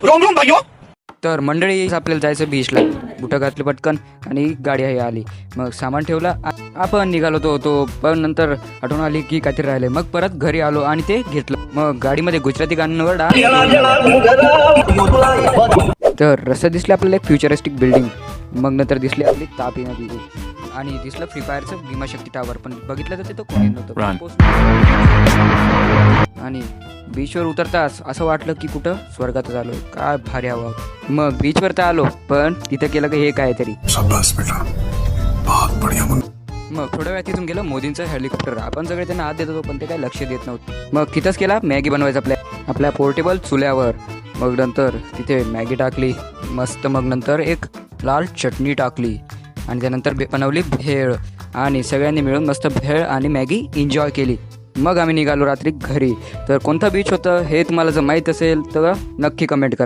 Rome Rome भाइयों। तर मंडळी आपल्याला जायचं बीचला. बुटं घातली पटकन आणि गाडी आहे आली. मग सामान ठेवला आपण निघालो होतो. पण नंतर आठवण आली की काहीतरी राहिले. मग परत घरी आलो आणि ते घेतलं. मग गाडीमध्ये गुजराती गाण्यांवर डान्स. तर रस्त्यात दिसली आपल्याला एक फ्युचरिस्टिक बिल्डिंग. मग नंतर दिसली आपली तापी नदी आणि दिसलं फ्री फायरचं भीमाशक्ती टावर. पण बघितलं तर तिथं कोणी नव्हतं. आणि बीचवर उतरताच असं वाटलं की कुठं स्वर्गातच आलो. काय भारी हवा. मग बीचवर तर आलो पण तिथं केलं की हे काहीतरी. मग थोड्या वेळा तिथून गेलं मोदींचं हेलिकॉप्टर. आपण सगळे त्यांना हात देत होतो पण ते काही लक्ष देत नव्हते. मग तिथंच केला मॅगी बनवायचं आपल्या पोर्टेबल चुल्यावर. मग नंतर तिथे मॅगी टाकली मस्त. मग नंतर एक लाल चटणी टाकली आणि त्यानंतर बनवली भेळ. आणि सगळ्यांनी मिळून मस्त भेळ आणि मॅगी एन्जॉय केली. मग आम्ही निघालो रात्री घरी. तर कोणता बीच होतं हे तुम्हाला जर माहीत असेल तर नक्की कमेंट करा.